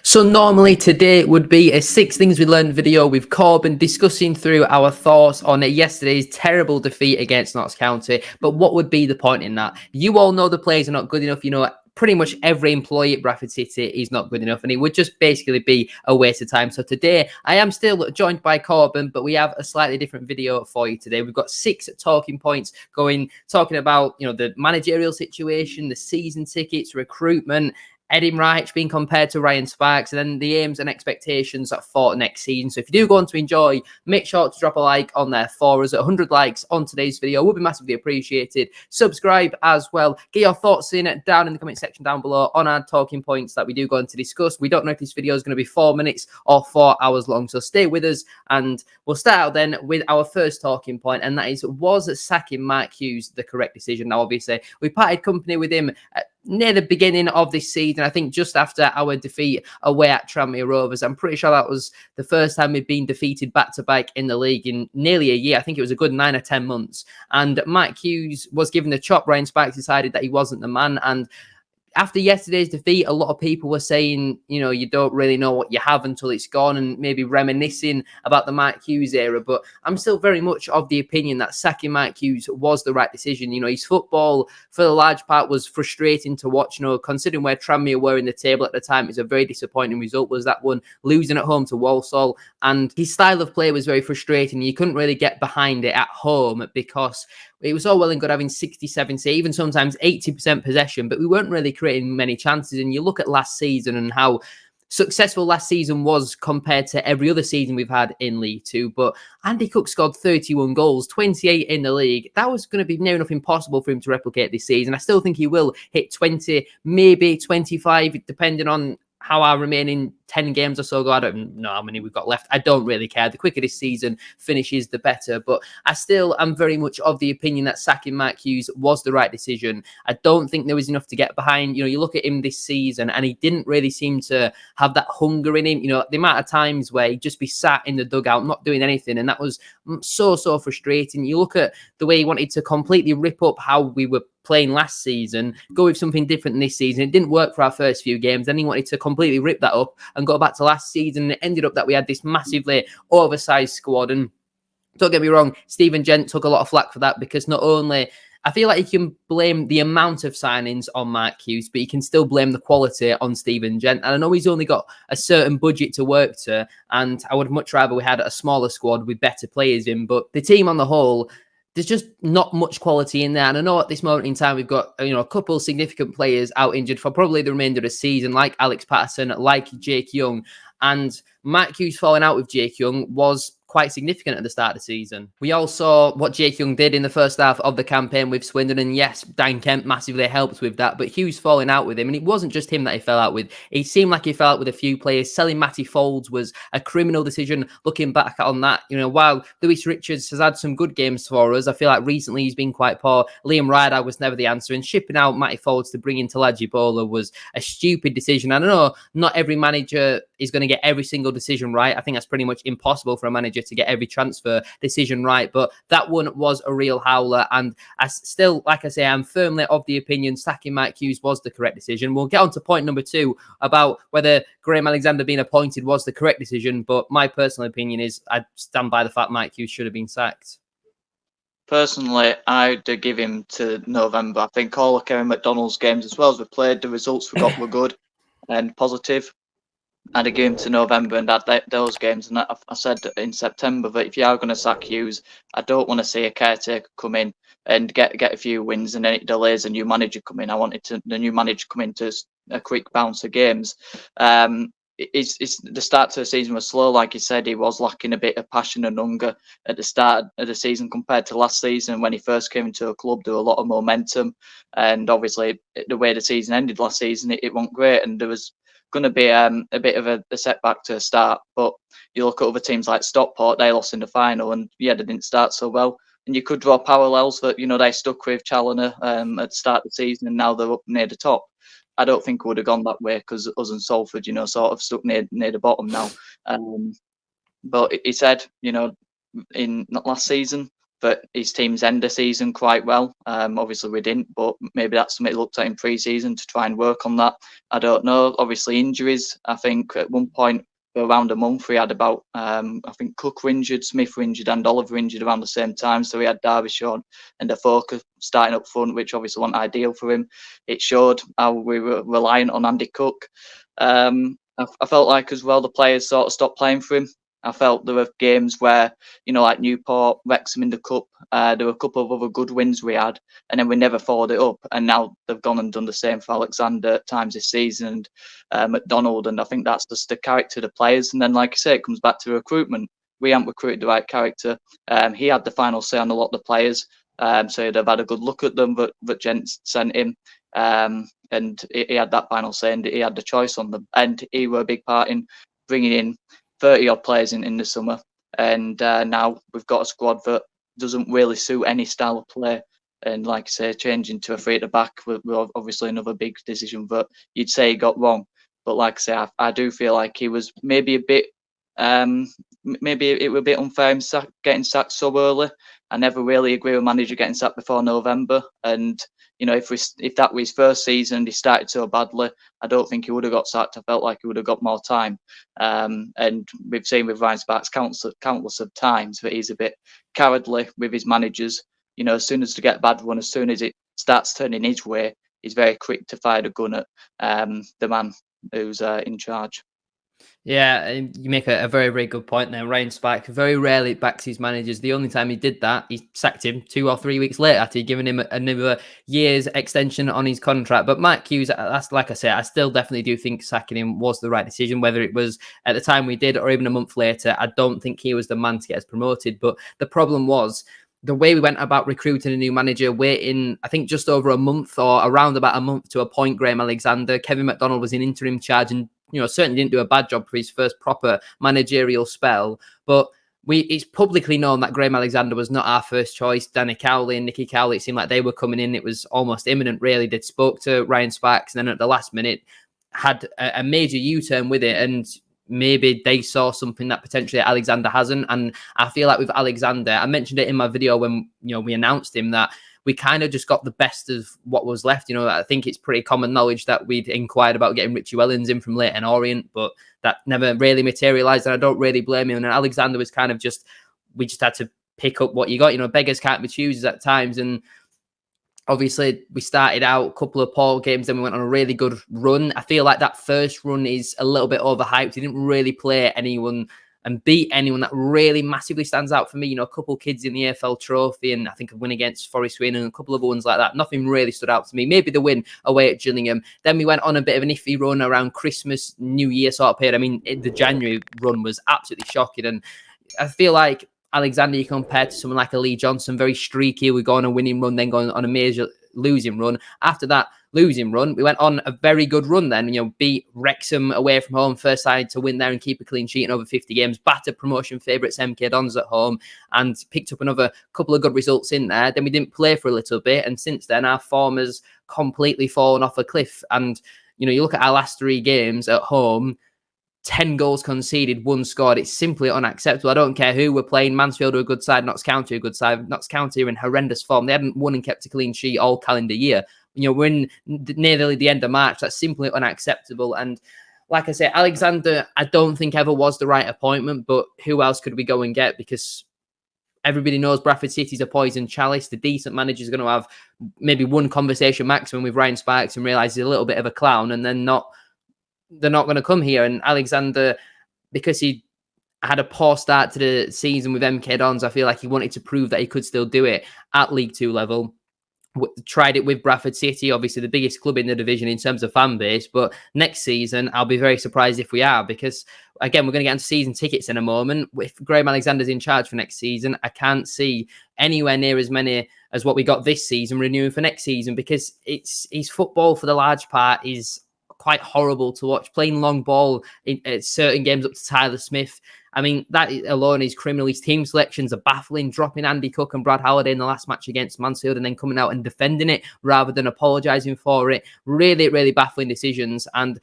So normally today would be a 6 things we learned video with Korban discussing through our thoughts on yesterday's terrible defeat against Notts County. But what would be the point in that? You all know the players are not good enough. You know, pretty much every employee at Bradford City is not good enough, and it would just basically be a waste of time. So today I am still joined by Korban, but we have a slightly different video for you today. We've got 6 talking points talking about, you know, the managerial situation, the season tickets, recruitment, Edin Rahic being compared to Ryan Sparks, and then the aims and expectations for next season. So if you do go on to enjoy, make sure to drop a like on there for us. 100 likes on today's video will be massively appreciated. Subscribe as well. Get your thoughts in down in the comment section down below on our talking points that we do go on to discuss. We don't know if this video is going to be 4 minutes or 4 hours long, so stay with us, and we'll start out then with our first talking point, and that is, was sacking Mike Hughes the correct decision? Now, obviously, we parted company with him near the beginning of this season, I think just after our defeat away at Tranmere Rovers. I'm pretty sure that was the first time we'd been defeated back-to-back in the league in nearly a year. I think it was a good 9 or 10 months. And Mike Hughes was given the chop. Ryan Sparks decided that he wasn't the man. And after yesterday's defeat, a lot of people were saying, you know, you don't really know what you have until it's gone, and maybe reminiscing about the Mike Hughes era. But I'm still very much of the opinion that sacking Mike Hughes was the right decision. You know, his football, for the large part, was frustrating to watch. You know, considering where Tranmere were in the table at the time, it was a very disappointing result, was that one, losing at home to Walsall. And his style of play was very frustrating. You couldn't really get behind it at home because it was all well and good having 60, 70, even sometimes 80% possession, but we weren't really creating many chances. And you look at last season and how successful last season was compared to every other season we've had in League Two. But Andy Cook scored 31 goals, 28 in the league. That was going to be near enough impossible for him to replicate this season. I still think he will hit 20, maybe 25, depending on how our remaining 10 games or so go. I don't know how many we've got left. I don't really care. The quicker this season finishes, the better. But I still am very much of the opinion that sacking Mike Hughes was the right decision. I don't think there was enough to get behind. You know, you look at him this season and he didn't really seem to have that hunger in him. You know, the amount of times where he'd just be sat in the dugout, not doing anything. And that was so frustrating. You look at the way he wanted to completely rip up how we were playing last season, go with something different this season. It didn't work for our first few games. Then he wanted to completely rip that up and go back to last season. It ended up that we had this massively oversized squad. And don't get me wrong, Stephen Gent took a lot of flack for that, because not only, I feel like you can blame the amount of signings on Mike Hughes, but you can still blame the quality on Stephen Gent. And I know he's only got a certain budget to work to, and I would much rather we had a smaller squad with better players in. But the team on the whole, there's just not much quality in there. And I know at this moment in time, we've got, you know, a couple of significant players out injured for probably the remainder of the season, like Alex Patterson, like Jake Young. And Mike Hughes falling out with Jake Young was quite significant at the start of the season. We all saw what Jake Young did in the first half of the campaign with Swindon, and yes, Dan Kemp massively helped with that, but Hughes falling out with him, and it wasn't just him that he fell out with. It seemed like he fell out with a few players. Selling Matty Folds was a criminal decision looking back on that. You know, while Lewis Richards has had some good games for us, I feel like recently he's been quite poor. Liam Ryder was never the answer, and shipping out Matty Folds to bring in Talaji Bola was a stupid decision. I don't know, not every manager is going to get every single decision right. I think that's pretty much impossible for a manager to get every transfer decision right, but that one was a real howler. And I still, like I say, I'm firmly of the opinion sacking Mike Hughes was the correct decision. We'll get on to point number 2 about whether Graham Alexander being appointed was the correct decision, but my personal opinion is I stand by the fact Mike Hughes should have been sacked. Personally, I'd give him to November. I think all of Kevin McDonald's games, as well as we played, the results we got were good and positive. I'd give him to November and add those games. And I said in September that if you are going to sack Hughes, I don't want to see a caretaker come in and get a few wins and then it delays a new manager come in. I wanted the new manager come into a quick bounce of games. It's the start to the season was slow, like you said. He was lacking a bit of passion and hunger at the start of the season compared to last season. When he first came into a club, there was a lot of momentum, and obviously the way the season ended last season, it wasn't great, and there was going to be a bit of a setback to start. But you look at other teams like Stockport, they lost in the final, and yeah, they didn't start so well. And you could draw parallels that, you know, they stuck with Challoner at the start of the season, and now they're up near the top. I don't think it would have gone that way, because us and Salford, you know, sort of stuck near the bottom now. But he said, you know, in last season, that his teams end the season quite well. Obviously we didn't, but maybe that's something he looked at in pre-season to try and work on that. I don't know. Obviously injuries. I think at one point for around a month we had about I think Cook were injured, Smith were injured, and Oliver injured around the same time. So we had Derbyshire and Defoe starting up front, which obviously wasn't ideal for him. It showed how we were reliant on Andy Cook. I felt like as well the players sort of stopped playing for him. I felt there were games where, like Newport, Wrexham in the Cup, there were a couple of other good wins we had, and then we never followed it up. And now they've gone and done the same for Alexander at times this season, and McDonald. And I think that's just the character of the players. And then, like I say, it comes back to recruitment. We haven't recruited the right character. He had the final say on a lot of the players, so he'd have had a good look at them, but Gents sent him. And he had that final say, and he had the choice on them. And he were a big part in bringing in 30 odd players in the summer, and now we've got a squad that doesn't really suit any style of play. And like I say, changing to a three at the back was obviously another big decision that you'd say he got wrong. But like I say, I do feel like he was maybe a bit, maybe it was a bit unfair him getting sacked so early. I never really agree with manager getting sacked before November. And if that was his first season, he started so badly, I don't think he would have got sacked. I felt like he would have got more time. And we've seen with Ryan Sparks countless of times that he's a bit cowardly with his managers. As soon as they get a bad one, as soon as it starts turning his way, he's very quick to fire the gun at the man who's in charge. Yeah, and you make a very, very good point there. Ryan Spike very rarely backs his managers. The only time he did that, he sacked him 2 or 3 weeks later after giving him another year's extension on his contract. But Mike Hughes, that's like I say, I still definitely do think sacking him was the right decision, whether it was at the time we did or even a month later. I don't think he was the man to get us promoted. But the problem was the way we went about recruiting a new manager, waiting, I think, just over a month or around about a month to appoint Graham Alexander. Kevin McDonald was in interim charge and certainly didn't do a bad job for his first proper managerial spell. But it's publicly known that Graham Alexander was not our first choice. Danny Cowley and Nicky Cowley, it seemed like they were coming in. It was almost imminent, really. They'd spoke to Ryan Sparks and then at the last minute had a major U-turn with it. And maybe they saw something that potentially Alexander hasn't. And I feel like with Alexander, I mentioned it in my video when we announced him, that we kind of just got the best of what was left. I think it's pretty common knowledge that we'd inquired about getting Richie Wellens in from Leyton Orient, but that never really materialised, and I don't really blame him. And Alexander was kind of we just had to pick up what you got. Beggars can't be choosers at times, and obviously we started out a couple of poor games, then we went on a really good run. I feel like that first run is a little bit overhyped. He didn't really play anyone and beat anyone that really massively stands out for me. A couple of kids in the AFL Trophy, and I think a win against Forest Swaine and a couple of ones like that. Nothing really stood out to me. Maybe the win away at Gillingham. Then we went on a bit of an iffy run around Christmas, New Year sort of period. I mean, the January run was absolutely shocking, and I feel like Alexander, you compare to someone like a Lee Johnson, very streaky. We go on a winning run, then go on a major losing run. After that losing run, we went on a very good run then, beat Wrexham away from home, first side to win there and keep a clean sheet in over 50 games, battered promotion favourites MK Dons at home, and picked up another couple of good results in there. Then we didn't play for a little bit, and since then our form has completely fallen off a cliff. And you look at our last 3 games at home, 10 goals conceded, 1 scored. It's simply unacceptable. I don't care who we're playing. Mansfield are a good side, Notts County are a good side. Notts County are in horrendous form. They hadn't won and kept a clean sheet all calendar year. We're in nearly the end of March. That's simply unacceptable. And like I say, Alexander, I don't think ever was the right appointment, but who else could we go and get? Because everybody knows Bradford City's a poison chalice. The decent manager's going to have maybe one conversation maximum with Ryan Sparks and realise he's a little bit of a clown, and then they're not going to come here. And Alexander, because he had a poor start to the season with MK Dons, I feel like he wanted to prove that he could still do it at League 2 level. Tried it with Bradford City, obviously the biggest club in the division in terms of fan base. But next season, I'll be very surprised if we are, because, again, we're going to get into season tickets in a moment. If Graham Alexander's in charge for next season, I can't see anywhere near as many as what we got this season renewing for next season, because his football, for the large part, is quite horrible to watch. Playing long ball at certain games up to Tyler Smith, I mean, that alone is criminal. His team selections are baffling, dropping Andy Cook and Brad Halliday in the last match against Mansfield and then coming out and defending it rather than apologising for it. Really, really baffling decisions. And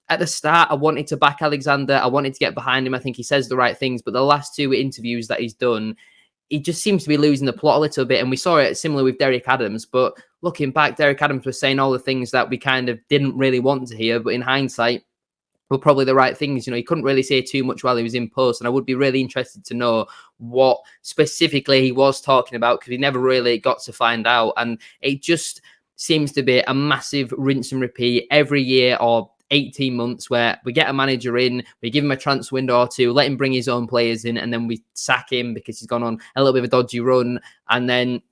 at the start, I wanted to back Alexander. I wanted to get behind him. I think he says the right things. But the last 2 interviews that he's done, he just seems to be losing the plot a little bit. And we saw it similar with Derek Adams. But looking back, Derek Adams was saying all the things that we kind of didn't really want to hear. But in hindsight, were probably the right things. He couldn't really say too much while he was in post. And I would be really interested to know what specifically he was talking about, because he never really got to find out. And it just seems to be a massive rinse and repeat every year or 18 months, where we get a manager in, we give him a transfer window or two, let him bring his own players in, and then we sack him because he's gone on a little bit of a dodgy run. And then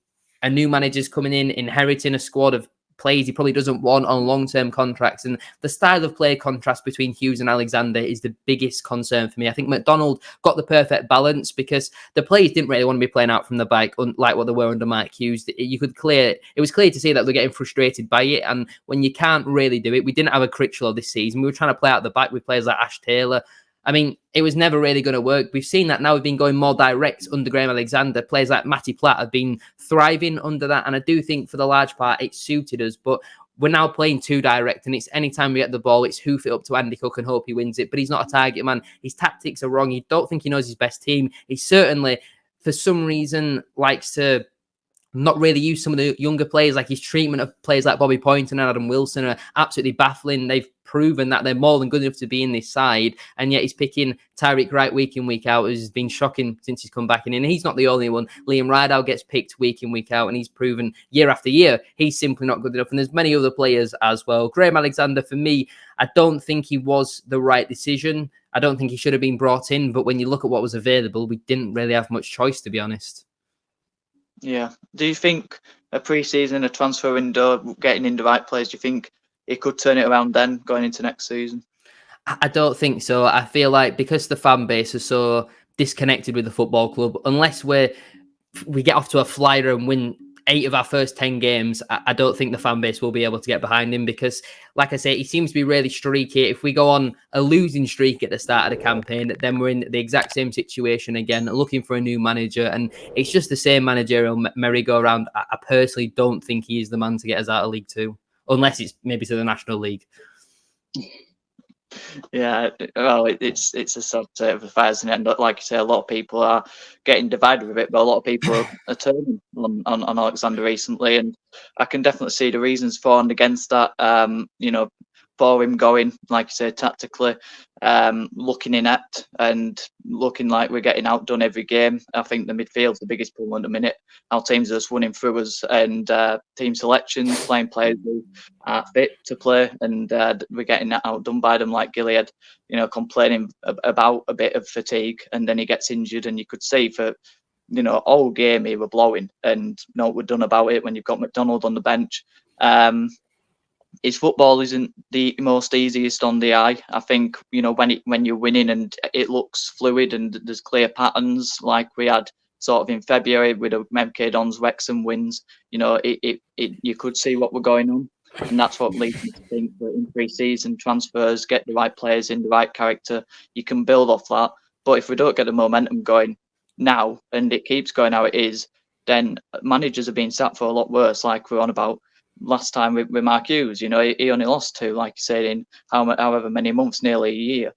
a new manager's coming in, inheriting a squad of players he probably doesn't want on long-term contracts. And the style of play contrast between Hughes and Alexander is the biggest concern for me. I think McDonald got the perfect balance, because the players didn't really want to be playing out from the back like what they were under Mike Hughes. It was clear to see that they're getting frustrated by it. And when you can't really do it, we didn't have a Critchlow this season. We were trying to play out the back with players like Ash Taylor. I mean, it was never really going to work. We've seen that now. We've been going more direct under Graham Alexander. Players like Matty Platt have been thriving under that. And I do think for the large part, it suited us. But we're now playing too direct. And it's anytime we get the ball, it's hoof it up to Andy Cook and hope he wins it. But he's not a target man. His tactics are wrong. He don't think he knows his best team. He certainly, for some reason, likes to not really use some of the younger players. Like his treatment of players like Bobby Poynton and Adam Wilson are absolutely baffling. They've proven that they're more than good enough to be in this side, and yet he's picking Tyreek Wright week in, week out, which has been shocking since he's come back in. And he's not the only one. Liam Rideout gets picked week in, week out, and he's proven year after year he's simply not good enough. And there's many other players as well. Graham Alexander, for me, I don't think he was the right decision. I don't think he should have been brought in, but when you look at what was available, we didn't really have much choice, to be honest. Yeah. Do you think a pre-season, a transfer window, getting in the right players, do you think it could turn it around then going into next season? I don't think so. I feel like because the fan base is so disconnected with the football club, unless we get off to a flyer and win 8 of our first 10 games, I don't think the fan base will be able to get behind him, because, like I say, he seems to be really streaky. If we go on a losing streak at the start of the campaign, then we're in the exact same situation again, looking for a new manager, and it's just the same managerial merry-go-round. I personally don't think he is the man to get us out of League Two, unless it's maybe to the National League. Yeah, well, it's a sort of affairs, and like you say, a lot of people are getting divided with it, but a lot of people are turning on Alexander recently, and I can definitely see the reasons for and against that. For him going, like you say, tactically, looking inept and looking like we're getting outdone every game. I think the midfield's the biggest problem at the minute. Our teams are just running through us, and team selections, playing players who are fit to play, and we're getting outdone by them, like Gilead, complaining about a bit of fatigue, and then he gets injured, and you could see for all game he were blowing, and what we're done about it when you've got McDonald on the bench. His football isn't the most easiest on the eye. I think when you're winning and it looks fluid and there's clear patterns, like we had sort of in February with the MK Dons Wrexham wins. You could see what we're going on, and that's what leads me to think that in pre-season transfers, get the right players in the right character, you can build off that. But if we don't get the momentum going now and it keeps going how it is, then managers are being sacked for a lot worse, like we're on about last time with Mark Hughes. He only lost 2, like you said, in however many months, nearly a year.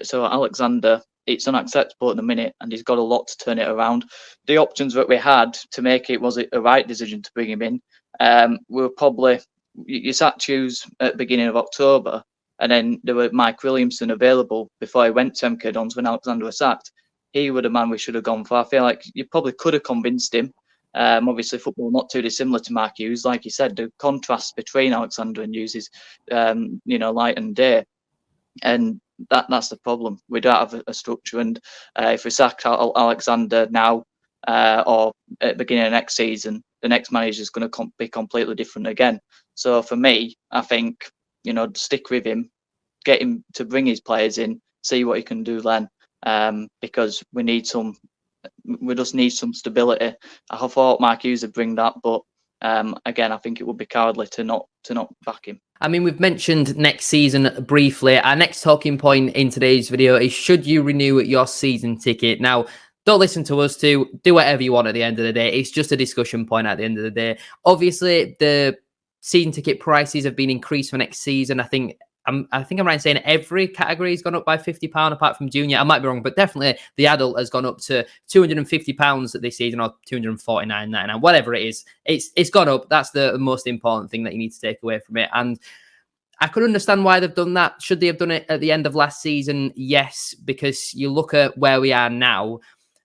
So Alexander, it's unacceptable at the minute, and he's got a lot to turn it around. The options that we had to make it, was it a right decision to bring him in? We're probably, you sacked Hughes at the beginning of October, and then there were Mike Williamson available before he went to MK Dons when Alexander was sacked. He was the man we should have gone for. I feel like you probably could have convinced him. Obviously, football not too dissimilar to Mark Hughes. Like you said, the contrast between Alexander and Hughes is, light and day, and that's the problem. We don't have a structure, and if we sack Alexander now or at the beginning of next season, the next manager is going to be completely different again. So for me, I think stick with him, get him to bring his players in, see what he can do then, because we just need some stability. I thought Mark Hughes would bring that, but again, I think it would be cowardly to not back him. I mean, we've mentioned next season briefly. Our next talking point in today's video is, should you renew your season ticket? Now, don't listen to us do whatever you want at the end of the day. It's just a discussion point at the end of the day. Obviously, the season ticket prices have been increased for next season. I think I think I'm right in saying every category has gone up by £50 apart from junior. I might be wrong, but definitely the adult has gone up to £250 this season, or £249.99, whatever it is. It's gone up. That's the most important thing that you need to take away from it. And I could understand why they've done that. Should they have done it at the end of last season? Yes, because you look at where we are now.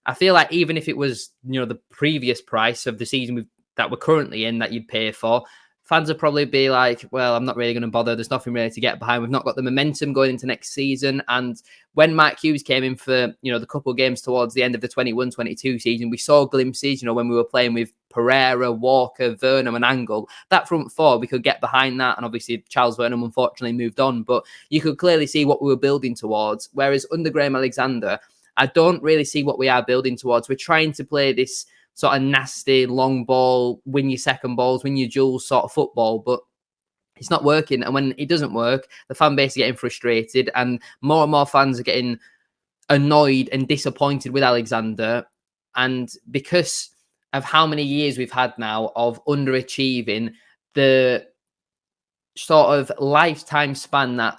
I feel like even if it was, the previous price of the season that we're currently in that you'd pay for, fans would probably be like, well, I'm not really going to bother. There's nothing really to get behind. We've not got the momentum going into next season. And when Mike Hughes came in for, the couple of games towards the end of the 21-22 season, we saw glimpses, when we were playing with Pereira, Walker, Vernam and Angle. That front four, we could get behind that. And obviously Charles Vernam unfortunately moved on. But you could clearly see what we were building towards. Whereas under Graham Alexander, I don't really see what we are building towards. We're trying to play this sort of nasty, long ball, win your second balls, win your duels sort of football, but it's not working. And when it doesn't work, the fan base is getting frustrated and more fans are getting annoyed and disappointed with Alexander. And because of how many years we've had now of underachieving, the sort of lifetime span that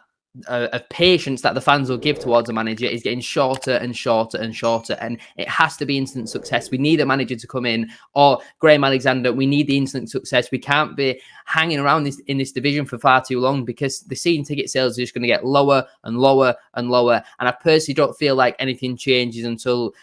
of patience that the fans will give towards a manager is getting shorter and shorter and shorter, and it has to be instant success. We need a manager to come in, or Graham Alexander, we need the instant success. We can't be hanging around in this division for far too long, because the season ticket sales are just going to get lower and lower and lower, and I personally don't feel like anything changes until...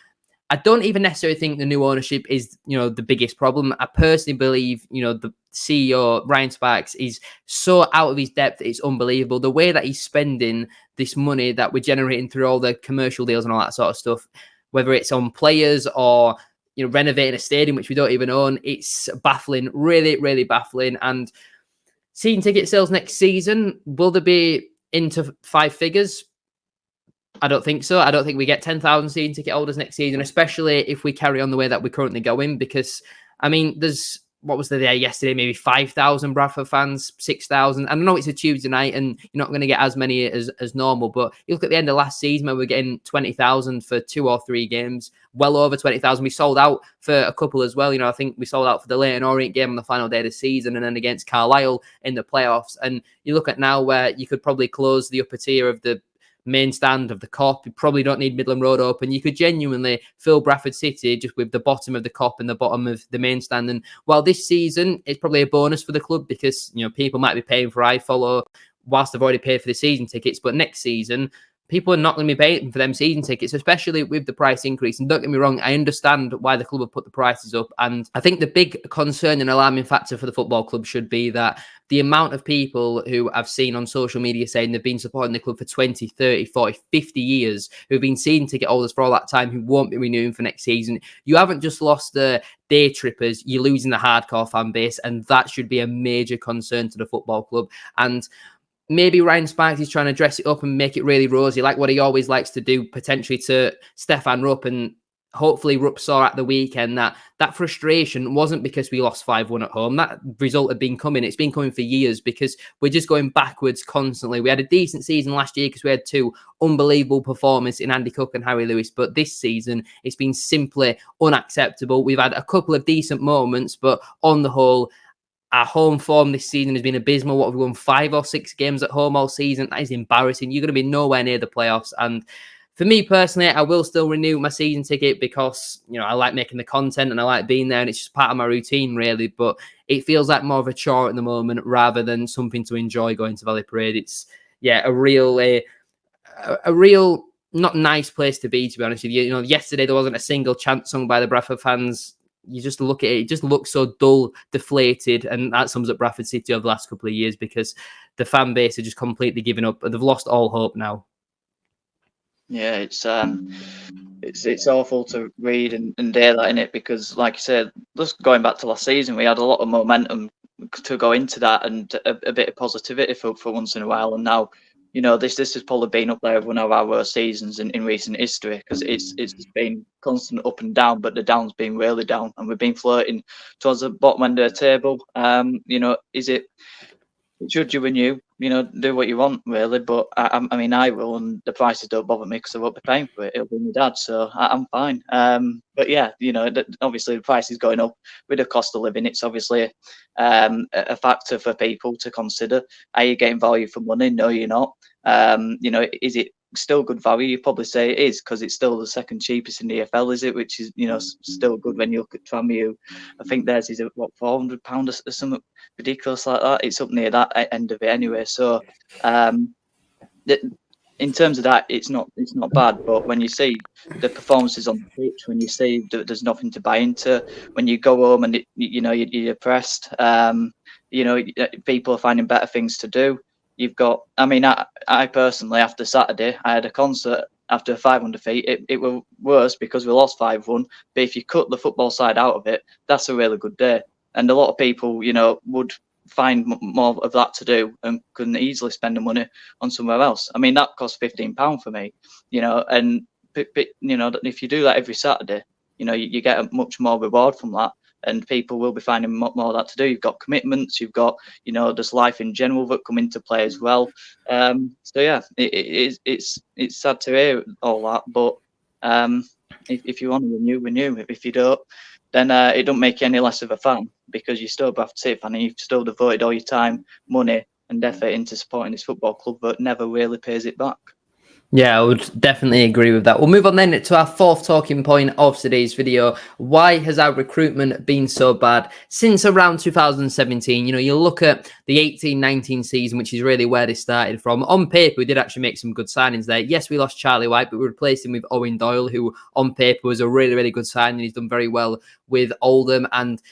I don't even necessarily think the new ownership is, the biggest problem. I personally believe, the CEO, Ryan Sparks, is so out of his depth. It's unbelievable. The way that he's spending this money that we're generating through all the commercial deals and all that sort of stuff, whether it's on players or, renovating a stadium, which we don't even own, it's baffling, really, really baffling. And seeing ticket sales next season, will they be into five figures? I don't think so. I don't think we get 10,000 season ticket holders next season, especially if we carry on the way that we're currently going. Because, what was the day yesterday? Maybe 5,000 Bradford fans, 6,000. I know it's a Tuesday night and you're not going to get as many as normal, but you look at the end of last season when we're getting 20,000 for 2 or 3 games, well over 20,000. We sold out for a couple as well. I think we sold out for the Leyton Orient game on the final day of the season and then against Carlisle in the playoffs. And you look at now where you could probably close the upper tier of the main stand of the Cop. You probably don't need Midland Road open. You could genuinely fill Bradford City just with the bottom of the Cop and the bottom of the main stand. And while this season it's probably a bonus for the club because people might be paying for iFollow whilst they've already paid for the season tickets, but next season people are not going to be paying for them season tickets, especially with the price increase. And don't get me wrong, I understand why the club have put the prices up. And I think the big concern and alarming factor for the football club should be that the amount of people who I've seen on social media saying they've been supporting the club for 20, 30, 40, 50 years, who've been seeing ticket holders for all that time, who won't be renewing for next season. You haven't just lost the day trippers, you're losing the hardcore fan base. And that should be a major concern to the football club. And maybe Ryan Sparks is trying to dress it up and make it really rosy, like what he always likes to do, potentially to Stefan Rupp. And hopefully Rupp saw at the weekend that frustration wasn't because we lost 5-1 at home. That result had been coming. It's been coming for years because we're just going backwards constantly. We had a decent season last year because we had 2 unbelievable performances in Andy Cook and Harry Lewis. But this season, it's been simply unacceptable. We've had a couple of decent moments, but on the whole, our home form this season has been abysmal. What have we won, 5 or 6 games at home all season? That is embarrassing. You're going to be nowhere near the playoffs. And for me personally, I will still renew my season ticket because, I like making the content and I like being there and it's just part of my routine really. But it feels like more of a chore at the moment rather than something to enjoy going to Valley Parade. It's, a real not nice place to be honest with you. Yesterday there wasn't a single chant sung by the Bradford fans. You just look at it, it just looks so dull, deflated, and that sums up Bradford City over the last couple of years because the fan base are just completely given up. They've lost all hope now. Yeah, it's awful to read and hear that in it because, like you said, just going back to last season, we had a lot of momentum to go into that and a bit of positivity for once in a while, and now. This has probably been up there with one of our worst seasons in recent history because it's been constant up and down, but the down's been really down, and we've been flirting towards the bottom end of the table. Is it should you renew, do what you want, really. But I mean, I will, and the prices don't bother me because I won't be paying for it. It'll be my dad, so I'm fine. But yeah, obviously the price is going up with the cost of living. It's obviously a factor for people to consider. Are you getting value for money? No, you're not. Is it still good value? You probably say it is because it's still the second cheapest in the EFL, is it? Which is still good when you look at Tramu. I think theirs is what, £400 or something ridiculous like that. It's up near that end of it anyway. So in terms of that, it's not bad. But when you see the performances on the pitch, when you see that there's nothing to buy into, when you go home and you're depressed, people are finding better things to do. You've got, I mean, I personally, after Saturday, I had a concert after 500 feet. It was worse because we lost 5-1. But if you cut the football side out of it, that's a really good day. And a lot of people, would find more of that to do and couldn't easily spend the money on somewhere else. I mean, that cost £15 for me, and if you do that every Saturday, you get a much more reward from that. And people will be finding more of that to do. You've got commitments, you've got, just life in general that come into play as well. So yeah, it's sad to hear all that, but if you want to renew. If you don't, then it don't make you any less of a fan because you're still a Bradford City fan and you've still devoted all your time, money, and effort into supporting this football club, but never really pays it back. Yeah, I would definitely agree with that. We'll move on then to our fourth talking point of today's video. Why has our recruitment been so bad since around 2017? You look at the 18-19 season, which is really where they started from. On paper, we did actually make some good signings there. Yes, we lost Charlie White, but we replaced him with Owen Doyle, who on paper was a really, really good signing. He's done very well with Oldham, and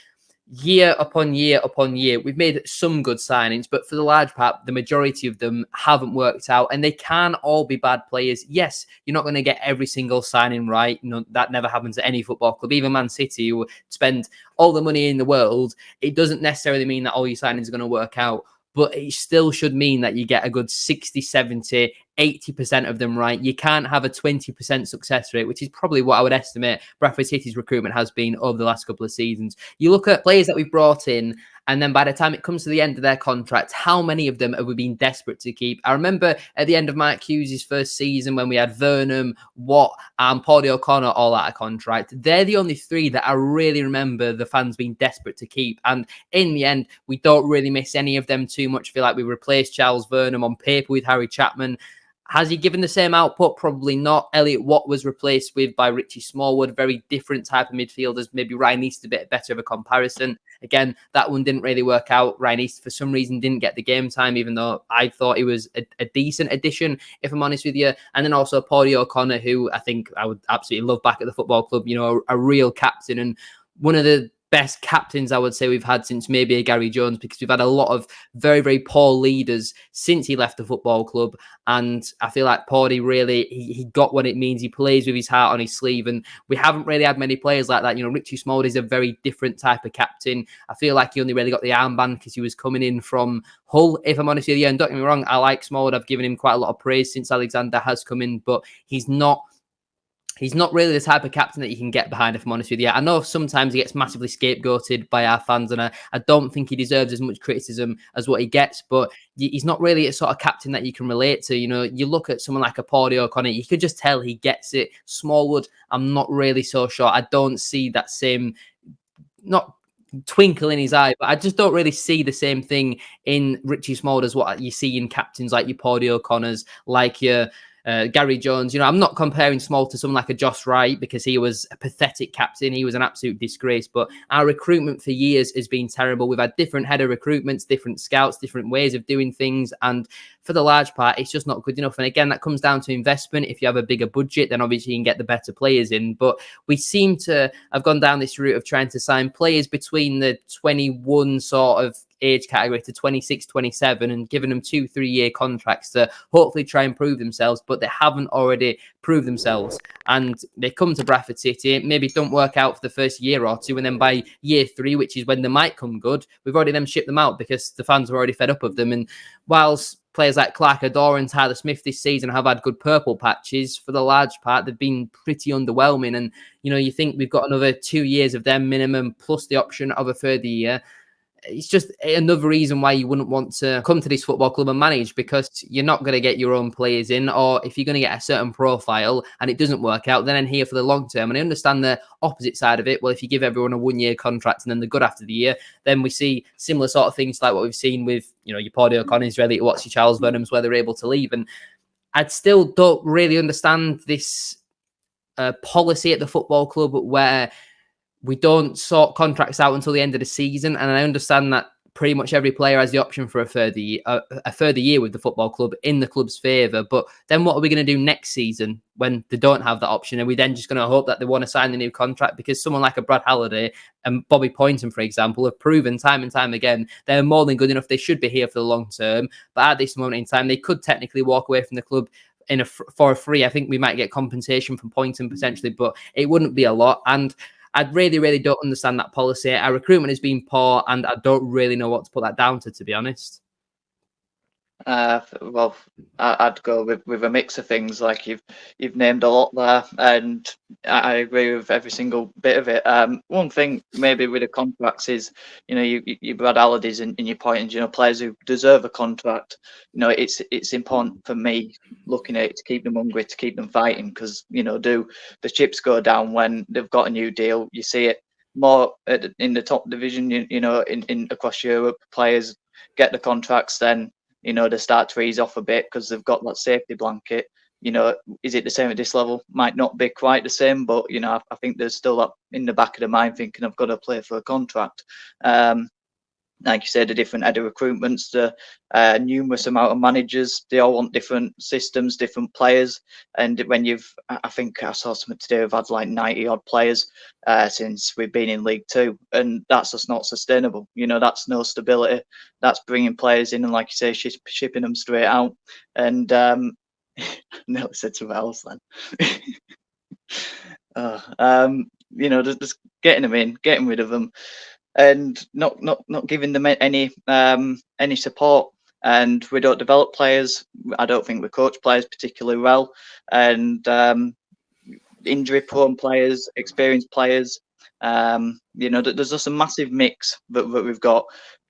year upon year upon year, we've made some good signings, but for the large part, the majority of them haven't worked out, and they can all be bad players. Yes, you're not going to get every single signing right. That never happens at any football club. Even Man City, who spend all the money in the world, it doesn't necessarily mean that all your signings are going to work out. But it still should mean that you get a good 60, 70, 80% of them right. You can't have a 20% success rate, which is probably what I would estimate Bradford City's recruitment has been over the last couple of seasons. You look at players that we've brought in, and then by the time it comes to the end of their contract, how many of them have we been desperate to keep? I remember at the end of Mike Hughes' first season when we had Vernon, Watt, and Paudie O'Connor all out of contract. They're the only three that I really remember the fans being desperate to keep. And in the end, we don't really miss any of them too much. I feel like we replaced Charles Vernon on paper with Harry Chapman. Has he given the same output? Probably not. Elliot Watt was replaced by Richie Smallwood. Very different type of midfielders. Maybe Ryan East a bit better of a comparison. Again, that one didn't really work out. Ryan East, for some reason, didn't get the game time, even though I thought he was a decent addition, if I'm honest with you. And then also Paudie O'Connor, who I think I would absolutely love back at the football club. A real captain and one of the best captains I would say we've had since maybe a Gary Jones, because we've had a lot of very, very poor leaders since he left the football club. And I feel like Paudie really, he got what it means. He plays with his heart on his sleeve, and we haven't really had many players like that. Richie Smallwood is a very different type of captain. I feel like he only really got the armband because he was coming in from Hull, if I'm honest with you. And don't get me wrong, I like Smallwood. I've given him quite a lot of praise since Alexander has come in, but he's not really the type of captain that you can get behind, if I'm honest with you. I know sometimes he gets massively scapegoated by our fans, and I don't think he deserves as much criticism as what he gets, but he's not really a sort of captain that you can relate to. You look at someone like a Paudie O'Connor, you could just tell he gets it. Smallwood, I'm not really so sure. I don't see that same, not twinkle in his eye, but I just don't really see the same thing in Richie Smallwood as what you see in captains like your Paudie O'Connors, like your Gary Jones. I'm not comparing Small to someone like a Josh Wright because he was a pathetic captain. He was an absolute disgrace. But our recruitment for years has been terrible. We've had different head of recruitments, different scouts, different ways of doing things. And for the large part, it's just not good enough. And again, that comes down to investment. If you have a bigger budget, then obviously you can get the better players in. But we seem to have gone down this route of trying to sign players between the 21 sort of age category to 26, 27 and giving them 2-3 year contracts to hopefully try and prove themselves, but they haven't already proved themselves. And they come to Bradford City, maybe don't work out for the first year or two, and then by year 3, which is when they might come good, we've already then shipped them out because the fans are already fed up of them. And whilst players like Clark Adore and Tyler Smith this season have had good purple patches, for the large part, they've been pretty underwhelming. And, you think we've got another 2 years of them minimum plus the option of a further year. it's just another reason why you wouldn't want to come to this football club and manage, because you're not going to get your own players in, or if you're going to get a certain profile and it doesn't work out, then I'm here for the long term. And I understand the opposite side of it. Well, if you give everyone a 1-year contract and then they're good after the year, then we see similar sort of things like what we've seen with, your Paul O'Connor's, really, what's your Charles Vernon's, where they're able to leave. And I still don't really understand this policy at the football club where we don't sort contracts out until the end of the season. And I understand that pretty much every player has the option for a further year with the football club in the club's favour. But then what are we going to do next season when they don't have that option? Are we then just going to hope that they want to sign the new contract? Because someone like a Brad Halliday and Bobby Poynton, for example, have proven time and time again they're more than good enough. They should be here for the long term. But at this moment in time, they could technically walk away from the club for a free. I think we might get compensation from Poynton potentially, but it wouldn't be a lot. And I really, really don't understand that policy. Our recruitment has been poor, and I don't really know what to put that down to be honest. Well, I'd go with a mix of things. Like you've named a lot there, and I agree with every single bit of it. One thing maybe with the contracts is, you Brad Halliday's in your point, and players who deserve a contract. It's important for me looking at it to keep them hungry, to keep them fighting, because do the chips go down when they've got a new deal? You see it more in the top division. In across Europe, players get the contracts, then they start to ease off a bit because they've got that safety blanket. Is it the same at this level? Might not be quite the same, but I think there's still that in the back of the mind thinking I've got to play for a contract. Like you said, the different head of recruitments, the numerous amount of managers, they all want different systems, different players. And when I think I saw something today, we've had like 90 odd players since we've been in League Two, and that's just not sustainable. That's no stability. That's bringing players in and, like you say, shipping them straight out. And nearly said something else then. Just getting them in, getting rid of them, and not giving them any support. And we don't develop players. I don't think we coach players particularly well. And injury-prone players, experienced players. There's just a massive mix that we've got.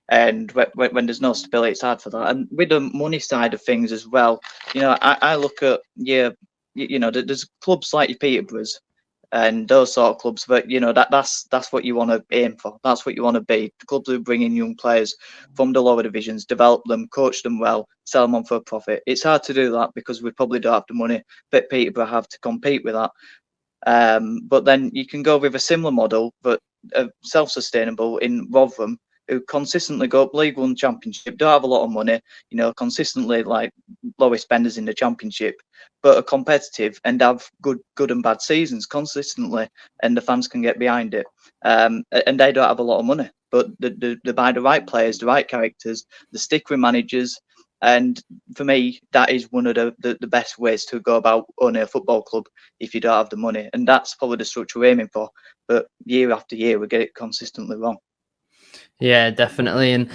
And when there's no stability, it's hard for that. And with the money side of things as well, I look at there's clubs like your Peterboroughs and those sort of clubs, but that's what you want to aim for. That's what you want to be. The clubs who bring in young players from the lower divisions, develop them, coach them well, sell them on for a profit. It's hard to do that because we probably don't have the money that Peterborough have to compete with that. But then you can go with a similar model, but self-sustainable in Rotherham, who consistently go up League One Championship, don't have a lot of money, consistently like lowest spenders in the Championship, but are competitive and have good and bad seasons consistently, and the fans can get behind it. And they don't have a lot of money, but they buy the right players, the right characters, the stick with managers. And for me, that is one of the best ways to go about owning a football club if you don't have the money. And that's probably the structure we're aiming for. But year after year, we get it consistently wrong. Yeah, definitely. And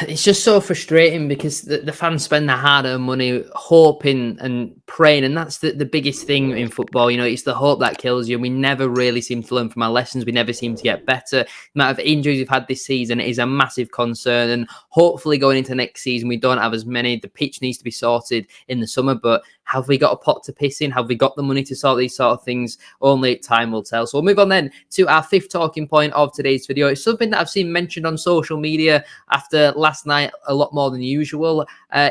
it's just so frustrating because the fans spend their hard-earned money hoping and praying. And that's the biggest thing in football. It's the hope that kills you. We never really seem to learn from our lessons. We never seem to get better. The amount of injuries we've had this season is a massive concern. And hopefully going into next season, we don't have as many. The pitch needs to be sorted in the summer. But have we got a pot to piss in? Have we got the money to sort these sort of things? Only time will tell. So we'll move on then to our fifth talking point of today's video. It's something that I've seen mentioned on social media after last night a lot more than usual.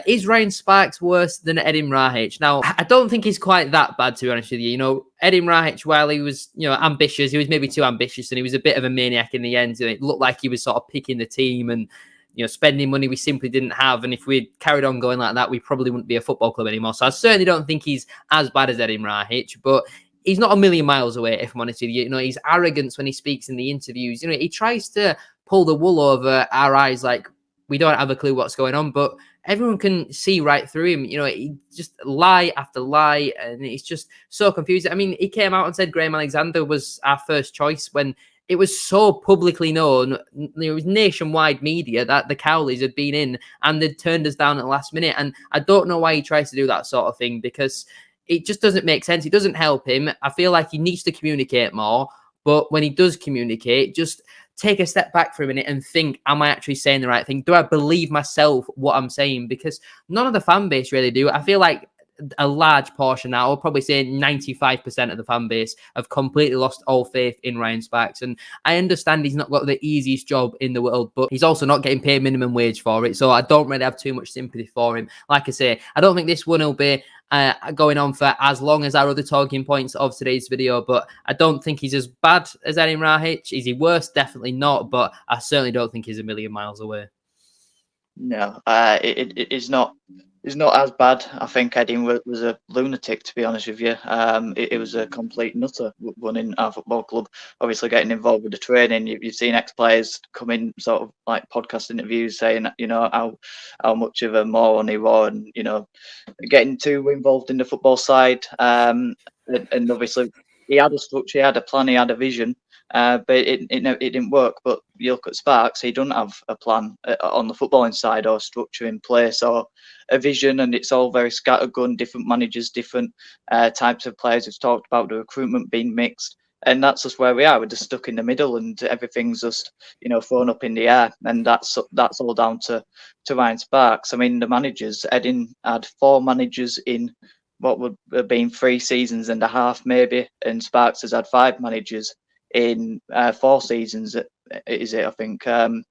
Is Ryan Sparks worse than Edin Rahic? Now, I don't think he's quite that bad, to be honest with you. Edin Rahic, while he was, ambitious, he was maybe too ambitious and he was a bit of a maniac in the end. It looked like he was sort of picking the team and spending money we simply didn't have. And if we'd carried on going like that, we probably wouldn't be a football club anymore. So I certainly don't think he's as bad as Edin Rahic, but he's not a million miles away, if I'm honest with you. His arrogance when he speaks in the interviews, he tries to pull the wool over our eyes like we don't have a clue what's going on, but everyone can see right through him. He just lie after lie, and it's just so confusing. I mean, he came out and said Graham Alexander was our first choice when it was so publicly known, it was nationwide media that the Cowleys had been in and they'd turned us down at the last minute. And I don't know why he tries to do that sort of thing because it just doesn't make sense. It doesn't help him. I feel like he needs to communicate more. But when he does communicate, just take a step back for a minute and think, am I actually saying the right thing? Do I believe myself what I'm saying? Because none of the fan base really do. I feel like a large portion now, I'll probably say 95% of the fan base have completely lost all faith in Ryan Sparks. And I understand he's not got the easiest job in the world, but he's also not getting paid minimum wage for it. So I don't really have too much sympathy for him. Like I say, I don't think this one will be going on for as long as our other talking points of today's video, but I don't think he's as bad as Edin Rahic. Is he worse? Definitely not, but I certainly don't think he's a million miles away. No, it's not. It's not as bad. I think Edin was a lunatic, to be honest with you. It was a complete nutter running our football club. Obviously, getting involved with the training. You've seen ex-players come in, sort of like podcast interviews, saying, you know, how much of a moron he was, and you know, getting too involved in the football side. And obviously, he had a structure, he had a plan, he had a vision. But it didn't work. But you look at Sparks, he doesn't have a plan on the footballing side or structure in place or a vision, and it's all very scattergun, different managers, different types of players. We've talked about the recruitment being mixed, and that's just where we are. We're just stuck in the middle, and everything's just, you know, thrown up in the air, and that's all down to Ryan Sparks. I mean, the managers, Edin had 4 managers in what would have been 3 seasons and a half maybe, and Sparks has had 5 managers in 4 seasons, is it, I think, and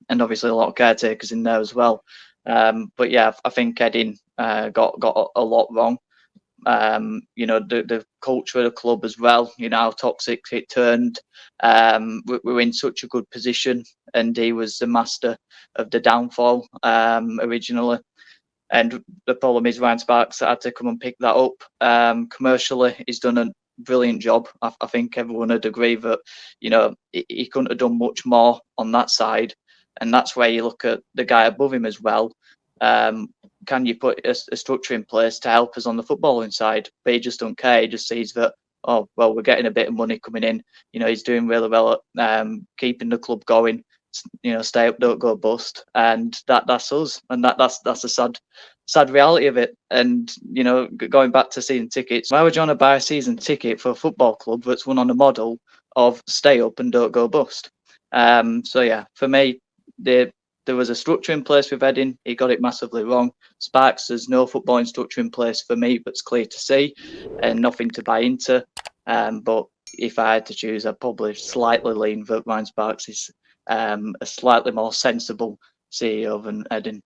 obviously a lot of caretakers in there as well. But yeah, I think Edin got a lot wrong. You know, the culture of the club as well, you know, how toxic it turned. We were in such a good position, and he was the master of the downfall originally. And the problem is Ryan Sparks had to come and pick that up. Commercially, he's done a brilliant job. I think everyone would agree that, you know, he couldn't have done much more on that side. And that's where you look at the guy above him as well. Can you put a structure in place to help us on the footballing side? But he just don't care. He just sees that, oh, well, we're getting a bit of money coming in. You know, he's doing really well at keeping the club going. You know, stay up, don't go bust, and that's us, and that's a sad reality of it. And you know, going back to season tickets, why would you want to buy a season ticket for a football club that's run on the model of stay up and don't go bust? So yeah, for me, there was a structure in place with Edin. He got it massively wrong. Sparks, there's no footballing structure in place for me, but it's clear to see, and nothing to buy into. But if I had to choose, I'd probably slightly lean that Ryan Sparks is a slightly more sensible CEO than Edin.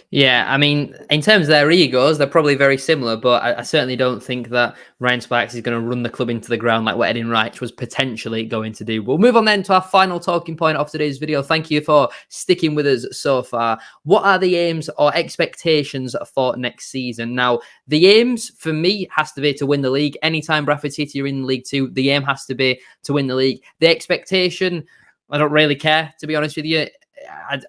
Yeah, I mean, in terms of their egos, they're probably very similar, but I certainly don't think that Ryan Sparks is going to run the club into the ground like what Edin Rahic was potentially going to do. We'll move on then to our final talking point of today's video. Thank you for sticking with us so far. What are the aims or expectations for next season? Now, the aims for me has to be to win the league. Anytime Bradford City are in League Two, the aim has to be to win the league. The expectation, I don't really care, to be honest with you.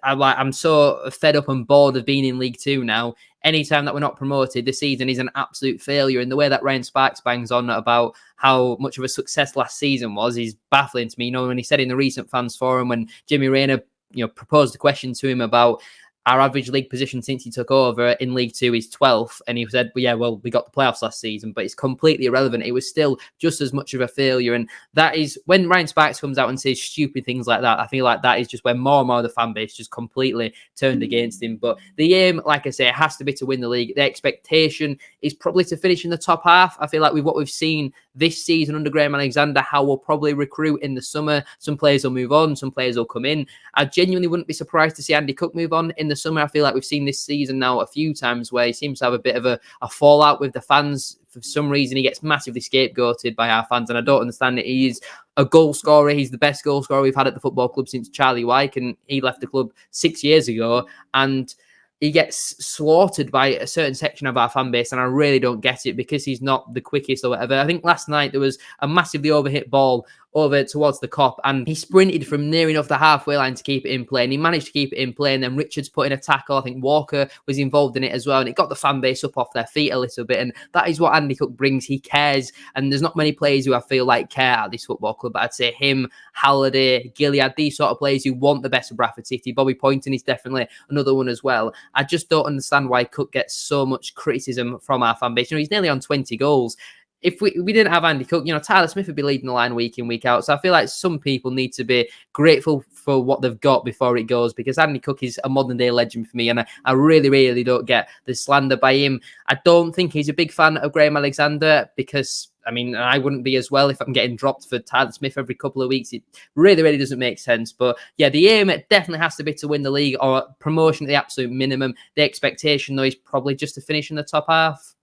I'm so fed up and bored of being in League Two now. Anytime that we're not promoted, this season is an absolute failure. And the way that Ryan Sparks bangs on about how much of a success last season was is baffling to me. You know, when he said in the recent fans forum, when Jimmy Rayner, you know, proposed a question to him about our average league position since he took over in League Two is 12th. And he said, well, yeah, well, we got the playoffs last season, but it's completely irrelevant. It was still just as much of a failure. And that is when Ryan Sparks comes out and says stupid things like that. I feel like that is just when more and more of the fan base just completely turned against him. But the aim, like I say, has to be to win the league. The expectation is probably to finish in the top half. I feel like with what we've seen this season under Graham Alexander, how we'll probably recruit in the summer. Some players will move on, some players will come in. I genuinely wouldn't be surprised to see Andy Cook move on in the summer. I feel like we've seen this season now a few times where he seems to have a bit of a fallout with the fans. For some reason, he gets massively scapegoated by our fans, and I don't understand it. He is a goal scorer. He's the best goal scorer we've had at the football club since Charlie Wyke, and he left the club 6 years ago, and he gets slaughtered by a certain section of our fan base, and I really don't get it because he's not the quickest or whatever. I think last night there was a massively overhit ball over towards the cop, and he sprinted from near enough the halfway line to keep it in play, and he managed to keep it in play, and then Richards put in a tackle. I think Walker was involved in it as well, and it got the fan base up off their feet a little bit, and that is what Andy Cook brings. He cares, and there's not many players who I feel like care at this football club, but I'd say him, Halliday, Gilead, these sort of players who want the best of Bradford City. Bobby Poynton is definitely another one as well. I just don't understand why Cook gets so much criticism from our fan base. You know, he's nearly on 20 goals. if we didn't have Andy Cook, Tyler Smith would be leading the line week in, week out. So I feel like some people need to be grateful for what they've got before it goes, because Andy Cook is a modern day legend for me. And I really, really don't get the slander by him. I don't think he's a big fan of Graham Alexander, because I wouldn't be as well if I'm getting dropped for Tyler Smith every couple of weeks. It really, really doesn't make sense. But yeah, the aim definitely has to be to win the league, or promotion at the absolute minimum. The expectation, though, is probably just to finish in the top half.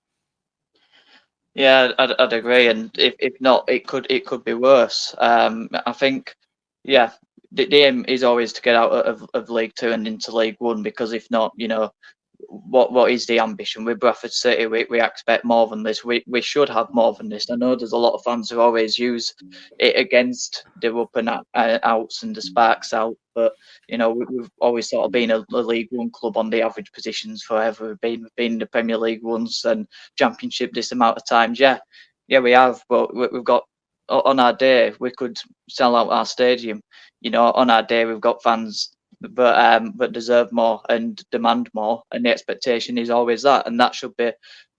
Yeah, I'd agree, and if not, it could be worse. I think, yeah, the aim is always to get out of League Two and into League One, because if not, what is the ambition with Bradford City? We expect more than this. We should have more than this. I know there's a lot of fans who always use it against the up and outs and the sparks out, but we've always sort of been a League One club on the average positions forever. We've been in the Premier League once and Championship this amount of times. Yeah, we have, but we've got, on our day we could sell out our stadium. On our day we've got fans but deserve more and demand more, and the expectation is always that, and that should be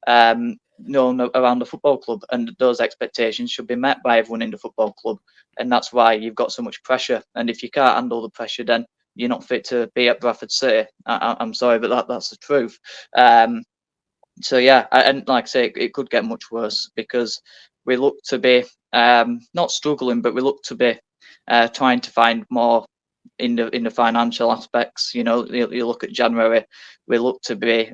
known around the football club, and those expectations should be met by everyone in the football club, and that's why you've got so much pressure. And if you can't handle the pressure, then you're not fit to be at Bradford City. I'm sorry, but that's the truth. So yeah, and like I say, it could get much worse, because we look to be not struggling, but we look to be trying to find more in the financial aspects. You look at January, we look to be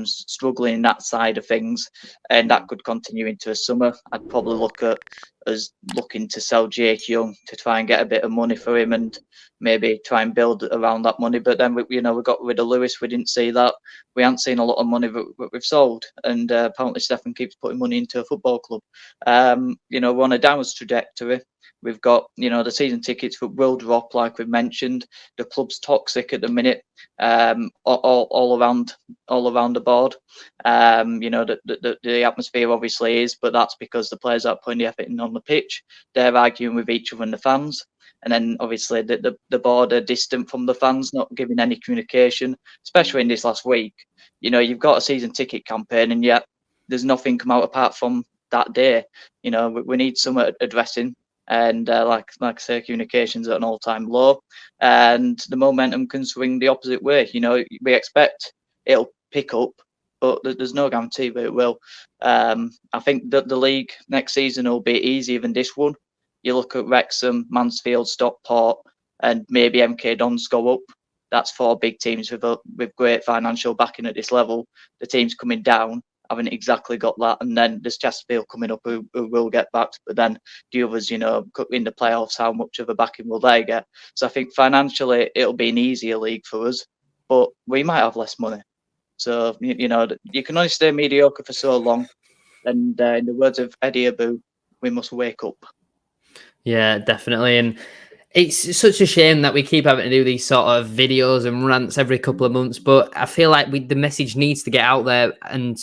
struggling in that side of things, and that could continue into the summer. I'd probably look at us looking to sell Jake Young to try and get a bit of money for him, and maybe try and build around that money. But then we got rid of Lewis. We didn't see that. We haven't seen a lot of money that we've sold, and apparently Stefan keeps putting money into a football club. We're on a downwards trajectory. We've got, the season tickets will drop, like we've mentioned. The club's toxic at the minute, all around the board. The atmosphere obviously is, but that's because the players aren't putting the effort in on the pitch. They're arguing with each other and the fans. And then obviously the board are distant from the fans, not giving any communication, especially in this last week. You've got a season ticket campaign, and yet there's nothing come out apart from that day. We need some addressing. And like I say, communications at an all-time low, and the momentum can swing the opposite way. We expect it'll pick up, but there's no guarantee that it will. I think that the league next season will be easier than this one. You look at Wrexham, Mansfield, Stockport, and maybe MK Dons go up. That's 4 big teams with great financial backing at this level. The teams coming down haven't exactly got that, and then there's Chesterfield coming up who will get backed, but then the others, in the playoffs, how much of a backing will they get? So I think financially it'll be an easier league for us, but we might have less money. So you can only stay mediocre for so long, and in the words of Eddie Abu, we must wake up. Yeah, definitely. And it's such a shame that we keep having to do these sort of videos and rants every couple of months, but I feel like the message needs to get out there. And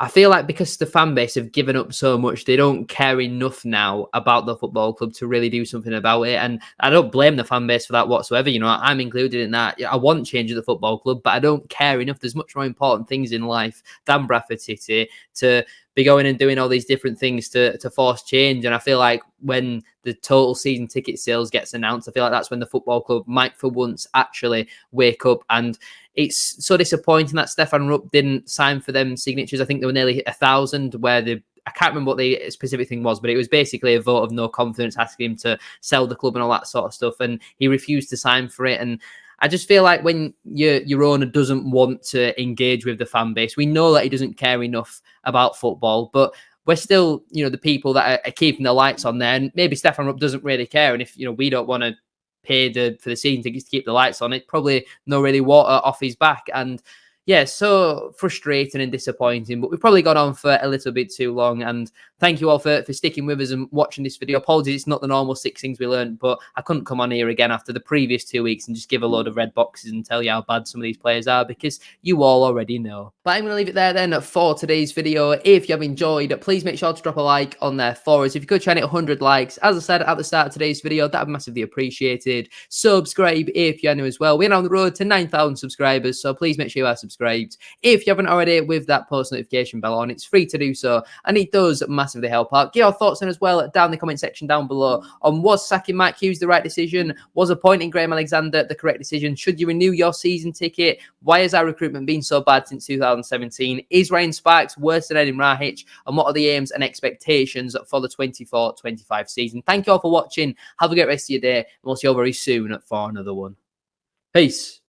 I feel like because the fan base have given up so much, they don't care enough now about the football club to really do something about it. And I don't blame the fan base for that whatsoever. I'm included in that. I want change at the football club, but I don't care enough. There's much more important things in life than Bradford City to be going and doing all these different things to force change. And I feel like when the total season ticket sales gets announced, I feel like that's when the football club might for once actually wake up. And it's so disappointing that Stefan Rupp didn't sign for them signatures. I think there were nearly 1,000 where I can't remember what the specific thing was, but it was basically a vote of no confidence, asking him to sell the club and all that sort of stuff. And he refused to sign for it. And I just feel like when your owner doesn't want to engage with the fan base, we know that he doesn't care enough about football, but we're still, the people that are keeping the lights on there. And maybe Stefan Rupp doesn't really care. And if, we don't want to pay for the season tickets to keep the lights on, it probably no really water off his back. And yeah, so frustrating and disappointing, but we've probably gone on for a little bit too long. And thank you all for sticking with us and watching this video. Apologies, it's not the normal 6 things we learned, but I couldn't come on here again after the previous 2 weeks and just give a load of red boxes and tell you how bad some of these players are, because you all already know. But I'm going to leave it there then for today's video. If you have enjoyed, please make sure to drop a like on there for us. If you could try and hit 100 likes, as I said at the start of today's video, that would be massively appreciated. Subscribe if you're new as well. We're on the road to 9,000 subscribers, so please make sure you are subscribed. subscribed. If you haven't already, with that post notification bell on, it's free to do so, and it does massively help out. Get your thoughts in as well down in the comment section down below on was sacking Mike Hughes the right decision? Was appointing Graham Alexander the correct decision? Should you renew your season ticket? Why has our recruitment been so bad since 2017? Is Ryan Sparks worse than Edin Rahic? And what are the aims and expectations for the 24-25 season? Thank you all for watching. Have a great rest of your day, and we'll see you all very soon for another one. Peace.